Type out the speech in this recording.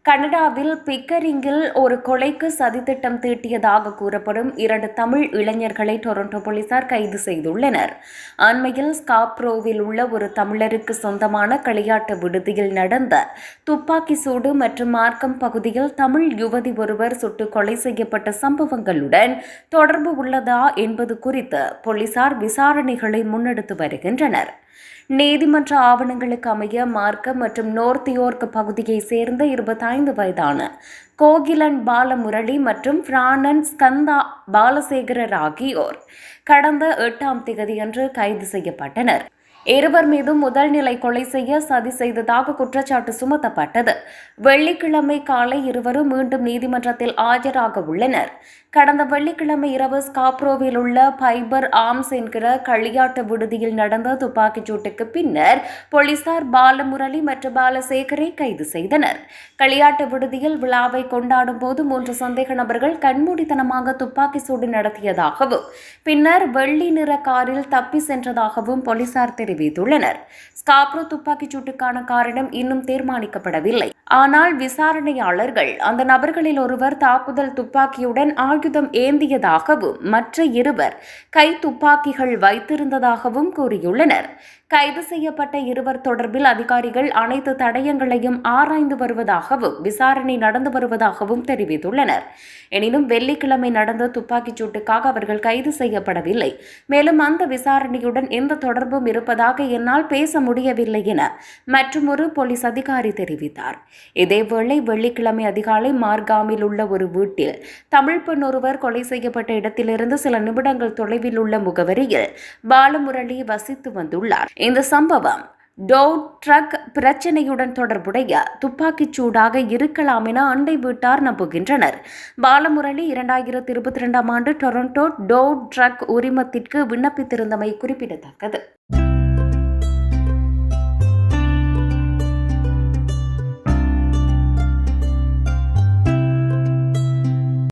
கனடாவில் பிக்கரிங்கில் ஒரு கொலைக்கு சதித்திட்டம் தீட்டியதாக கூறப்படும் 2 தமிழ் இளைஞர்களை டொரண்டோ போலீசார் கைது செய்துள்ளனர். அண்மையில் ஸ்காப்ரோவில் உள்ள ஒரு தமிழருக்கு சொந்தமான களியாட்ட விடுதியில் நடந்த துப்பாக்கி சூடு மற்றும் மார்க்கம் பகுதியில் தமிழ் யுவதி ஒருவர் சுட்டுக் கொலை செய்யப்பட்ட சம்பவங்களுடன் தொடர்பு உள்ளதா என்பது குறித்து போலீசார் விசாரணைகளை முன்னெடுத்து வருகின்றனர். நீதிமன்ற ஆவணங்களுக்கு அமைய மார்க்கம் மற்றும் நோர்த் யோர்க் பகுதியைச் சேர்ந்த 25 வயதான கோகிலன் பாலமுரளி மற்றும் பிராணன் ஸ்கந்தா பாலசேகரர் ஆகியோர் கடந்த 8ஆம் தேதியன்று கைது செய்யப்பட்டனர். இருவர் மீதும் முதல் நிலை கொலை செய்ய சதி செய்ததாக குற்றச்சாட்டு சுமத்தப்பட்டது. வெள்ளிக்கிழமை காலை இருவரும் மீண்டும் நீதிமன்றத்தில் ஆஜராக உள்ளனர். கடந்த வெள்ளிக்கிழமை இரவு ஸ்காப்ரோவில் உள்ள பைபர் ஆர்ம்ஸ் என்கிற களியாட்ட விடுதியில் நடந்த துப்பாக்கிச் சூட்டுக்கு பின்னர் போலீசார் பாலமுரளி மற்றும் பாலசேகரை கைது செய்தனர். களியாட்ட விடுதியில் விழாவை கொண்டாடும் போது 3 சந்தேக நபர்கள் கண்மூடித்தனமாக துப்பாக்கி சூடு நடத்தியதாகவும் பின்னர் வெள்ளி நிற காரில் தப்பி சென்றதாகவும் போலீசார் தெரிவித்துள்ளனர். ஸ்காப்ரோ துப்பாக்கிச் சூட்டுக்கான காரணம் இன்னும் தீர்மானிக்கப்படவில்லை. ஆனால் விசாரணையாளர்கள் அந்த நபர்களில் ஒருவர் தாக்குதல் துப்பாக்கியுடன் ஆயுதம் ஏந்தியதாகவும் மற்ற இருவர் கை துப்பாக்கிகள் வைத்திருந்ததாகவும் கூறியுள்ளனர். கைது செய்யப்பட்ட இருவர் தொடர்பில் அதிகாரிகள் அனைத்து தடயங்களையும் ஆராய்ந்து வருவதாகவும் விசாரணை நடந்து வருவதாகவும் தெரிவித்துள்ளனர். எனினும் வெள்ளிக்கிழமை நடந்த துப்பாக்கிச் சூட்டுக்காக அவர்கள் கைது செய்யப்படவில்லை. மேலும் அந்த விசாரணையுடன் எந்த தொடர்பும் இருப்பதாக என்னால் பேச முடியவில்லை என மற்றொரு போலீஸ் அதிகாரி தெரிவித்தார். இதேவேளை வெள்ளிக்கிழமை அதிகாலை மார்காமில் உள்ள ஒரு வீட்டில் தமிழ் பெண் ஒருவர் கொலை செய்யப்பட்ட இடத்திலிருந்து சில நிமிடங்கள் தொலைவில் உள்ள முகவரியில் பாலமுரளி வசித்து வந்துள்ளார். இந்த சம்பவம் டோவ் ட்ரக் பிரச்சினையுடன் தொடர்புடைய துப்பாக்கிச் சூடாக இருக்கலாம் என அண்டை வீட்டார் நம்புகின்றனர். பாலமுரளி 2022ஆம் ஆண்டு டொரண்டோ டோவ் ட்ரக் உரிமத்திற்கு விண்ணப்பித்திருந்தமை குறிப்பிடத்தக்கது.